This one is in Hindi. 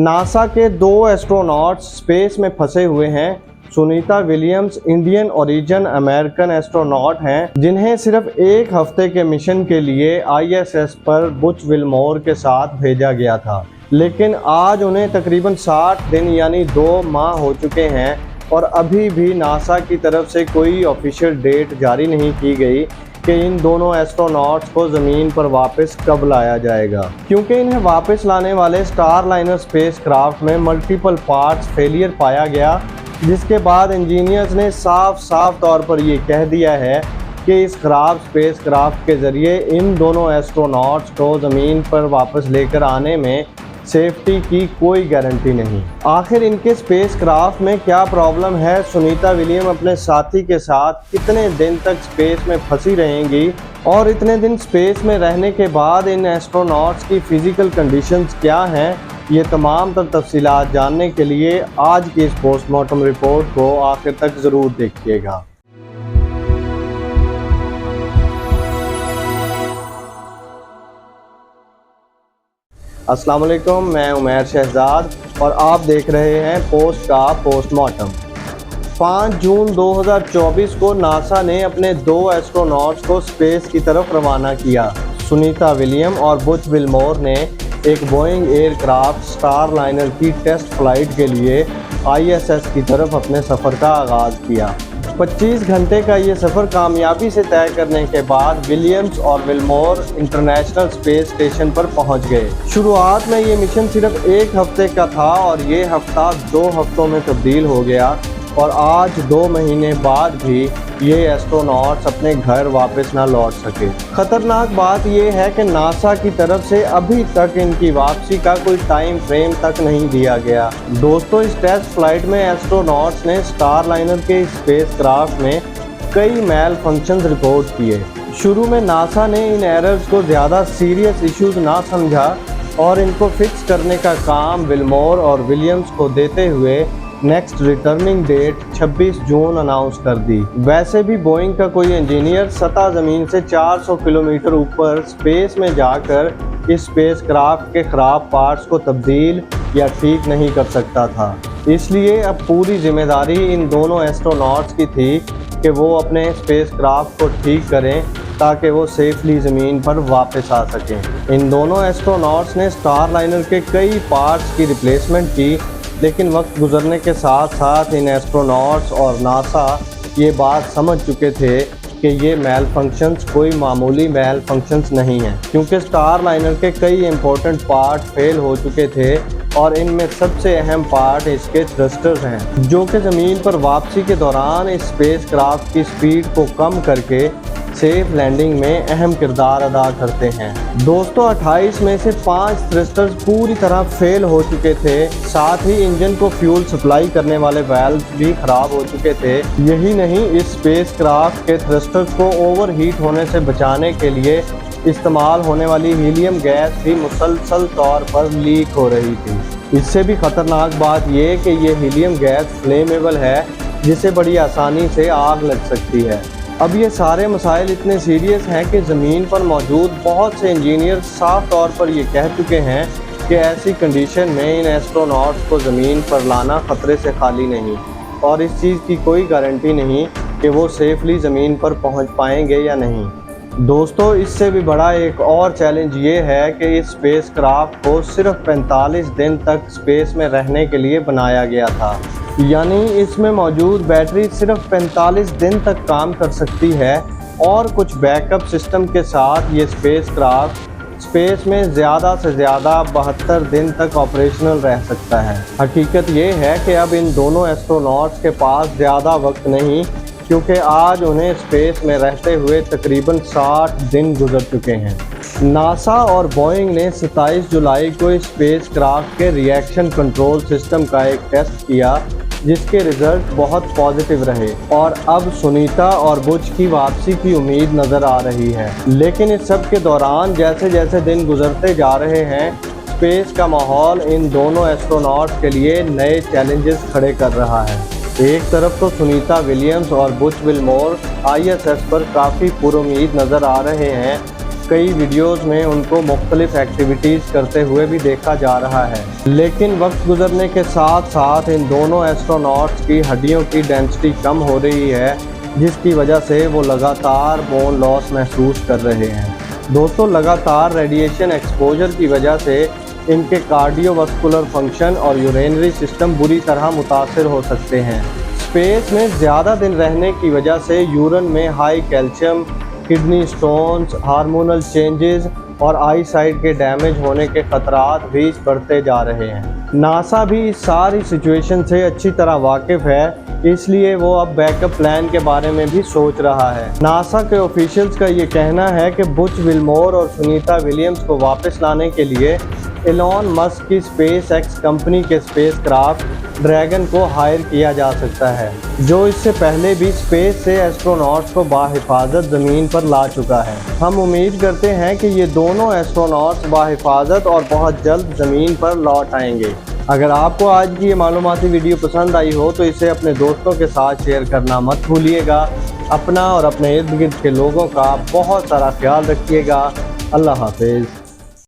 नासा के 2 एस्ट्रोनॉट्स स्पेस में फंसे हुए हैं। Sunita Williams Indian origin American astronaut हैं, जिन्हें सिर्फ 1 हफ्ते के मिशन के लिए ISS पर बुच विल्मोर के साथ भेजा गया था, लेकिन आज उन्हें तकरीबन 60 दिन यानी 2 माह हो चुके हैं और अभी भी नासा की तरफ से कोई ऑफिशियल डेट जारी नहीं की गई कि इन दोनों एस्ट्रोनॉट्स को ज़मीन पर वापस कब लाया जाएगा, क्योंकि इन्हें वापस लाने वाले स्टारलाइनर स्पेसक्राफ्ट में मल्टीपल पार्ट्स फेलियर पाया गया, जिसके बाद इंजीनियर्स ने साफ तौर पर ये कह दिया है कि इस खराब स्पेसक्राफ्ट के ज़रिए इन दोनों एस्ट्रोनॉट्स को ज़मीन पर वापस लेकर आने में सेफ्टी की कोई गारंटी नहीं। आखिर इनके स्पेसक्राफ्ट में क्या प्रॉब्लम है? सुनीता विलियम अपने साथी के साथ कितने दिन तक स्पेस में फंसी रहेंगी और इतने दिन स्पेस में रहने के बाद इन एस्ट्रोनॉट्स की फिजिकल कंडीशंस क्या हैं? ये तमाम तफसीलात जानने के लिए आज की इस पोस्टमार्टम रिपोर्ट को आखिर तक ज़रूर देखिएगा। अस्सलाम वालेकुम, मैं उमैर शहजाद और आप देख रहे हैं पोस्ट का पोस्टमार्टम। 5 जून 2024 को नासा ने अपने 2 एस्ट्रोनॉट्स को स्पेस की तरफ रवाना किया। सुनीता विलियम और बुच विल्मोर ने एक बोइंग एयरक्राफ्ट स्टारलाइनर की टेस्ट फ्लाइट के लिए ISS की तरफ अपने सफ़र का आगाज़ किया। 25 घंटे का ये सफ़र कामयाबी से तय करने के बाद विलियम्स और विल्मोर इंटरनेशनल स्पेस स्टेशन पर पहुंच गए। शुरुआत में ये मिशन सिर्फ 1 हफ्ते का था और ये हफ्ता 2 हफ्तों में तब्दील हो गया और आज 2 महीने बाद भी ये एस्ट्रोनॉट्स अपने घर वापस ना लौट सके। खतरनाक बात यह है कि नासा की तरफ से अभी तक इनकी वापसी का कोई टाइम फ्रेम तक नहीं दिया गया। दोस्तों, इस टेस्ट फ्लाइट में एस्ट्रोनॉट्स ने स्टारलाइनर के स्पेसक्राफ्ट में कई मैल फंक्शंस रिपोर्ट किए। शुरू में नासा ने इन एरर्स को ज़्यादा सीरियस इश्यूज ना समझा और इनको फिक्स करने का काम विल्मोर और विलियम्स को देते हुए नेक्स्ट रिटर्निंग डेट 26 जून अनाउंस कर दी। वैसे भी बोइंग का कोई इंजीनियर सतह ज़मीन से 400 किलोमीटर ऊपर स्पेस में जाकर इस स्पेसक्राफ्ट के ख़राब पार्ट्स को तब्दील या ठीक नहीं कर सकता था। इसलिए अब पूरी जिम्मेदारी इन दोनों एस्ट्रोनॉट्स की थी कि वो अपने स्पेसक्राफ्ट को ठीक करें ताकि वो सेफली ज़मीन पर वापस आ सकें। इन दोनों एस्ट्रोनॉट्स ने स्टारलाइनर के कई पार्ट्स की रिप्लेसमेंट की, लेकिन वक्त गुजरने के साथ साथ इन एस्ट्रोनॉट्स और नासा ये बात समझ चुके थे कि ये मैल फंक्शंस कोई मामूली मैल फंक्शंस नहीं हैं, क्योंकि स्टारलाइनर के कई इंपॉर्टेंट पार्ट फेल हो चुके थे और इनमें सबसे अहम पार्ट इसके थ्रस्टर्स हैं, जो कि ज़मीन पर वापसी के दौरान इस स्पेसक्राफ्ट की स्पीड को कम करके सेफ लैंडिंग में अहम किरदार अदा करते हैं। दोस्तों, 28 में से 5 थ्रस्टर्स पूरी तरह फेल हो चुके थे। साथ ही इंजन को फ्यूल सप्लाई करने वाले वाल्व्स भी खराब हो चुके थे। यही नहीं, इस स्पेसक्राफ्ट के थ्रस्टर्स को ओवरहीट होने से बचाने के लिए इस्तेमाल होने वाली हीलियम गैस भी मुसलसल तौर पर लीक हो रही थी। इससे भी ख़तरनाक बात यह कि ये हीलियम गैस फ्लेमेबल है, जिसे बड़ी आसानी से आग लग सकती है। अब ये सारे मसाइल इतने सीरियस हैं कि ज़मीन पर मौजूद बहुत से इंजीनियर साफ तौर पर ये कह चुके हैं कि ऐसी कंडीशन में इन एस्ट्रोनॉट्स को ज़मीन पर लाना ख़तरे से खाली नहीं और इस चीज़ की कोई गारंटी नहीं कि वो सेफली ज़मीन पर पहुंच पाएंगे या नहीं। दोस्तों, इससे भी बड़ा एक और चैलेंज ये है कि इस स्पेसक्राफ्ट को सिर्फ 45 दिन तक स्पेस में रहने के लिए बनाया गया था, यानी इसमें मौजूद बैटरी सिर्फ 45 दिन तक काम कर सकती है और कुछ बैकअप सिस्टम के साथ ये स्पेसक्राफ्ट स्पेस में ज़्यादा से ज़्यादा 72 दिन तक ऑपरेशनल रह सकता है। हकीकत ये है कि अब इन दोनों एस्ट्रोनॉट्स के पास ज़्यादा वक्त नहीं, क्योंकि आज उन्हें स्पेस में रहते हुए तकरीबन 60 दिन गुजर चुके हैं। नासा और बोइंग ने 27 जुलाई को इस स्पेसक्राफ्ट के रिएक्शन कंट्रोल सिस्टम का एक टेस्ट किया, जिसके रिजल्ट बहुत पॉजिटिव रहे और अब सुनीता और बुच की वापसी की उम्मीद नज़र आ रही है। लेकिन इस सब के दौरान जैसे जैसे दिन गुजरते जा रहे हैं, स्पेस का माहौल इन दोनों एस्ट्रोनॉट्स के लिए नए चैलेंजेस खड़े कर रहा है। एक तरफ तो सुनीता विलियम्स और बुच विल्मोर ISS पर काफ़ी पुरुमीद नज़र आ रहे हैं, कई वीडियोस में उनको मुख्तलिफ एक्टिविटीज़ करते हुए भी देखा जा रहा है। लेकिन वक्त गुजरने के साथ साथ इन दोनों एस्ट्रोनॉट्स की हड्डियों की डेंसिटी कम हो रही है, जिसकी वजह से वो लगातार बोन लॉस महसूस कर रहे हैं। दोस्तों, लगातार रेडिएशन एक्सपोजर की वजह से इनके कार्डियोवास्कुलर फंक्शन और यूरेनरी सिस्टम बुरी तरह मुतासर हो सकते हैं। स्पेस में ज़्यादा दिन रहने की वजह से यूरिन में high calcium, kidney stones, hormonal changes और आई साइट के डैमेज होने के खतरात भी बढ़ते जा रहे हैं। नासा भी इस सारी सिचुएशन से अच्छी तरह वाकिफ़ है, इसलिए वो अब बैकअप प्लान के बारे में भी सोच रहा है। नासा के ऑफिशियल्स का ये कहना है कि बुच विल्मोर और सुनीता विलियम्स को वापस लाने के लिए एलॉन मस्क की स्पेस एक्स कंपनी के स्पेसक्राफ्ट ड्रैगन को हायर किया जा सकता है, जो इससे पहले भी स्पेस से एस्ट्रोनॉट्स को बाहिफाजत ज़मीन पर ला चुका है। हम उम्मीद करते हैं कि ये दोनों एस्ट्रोनॉट्स बाहिफाजत और बहुत जल्द ज़मीन पर लौट आएंगे। अगर आपको आज की ये मालूमाती वीडियो पसंद आई हो तो इसे अपने दोस्तों के साथ शेयर करना मत भूलिएगा। अपना और अपने इर्द गिर्द के लोगों का बहुत सारा ख्याल रखिएगा। अल्लाह हाफिज़।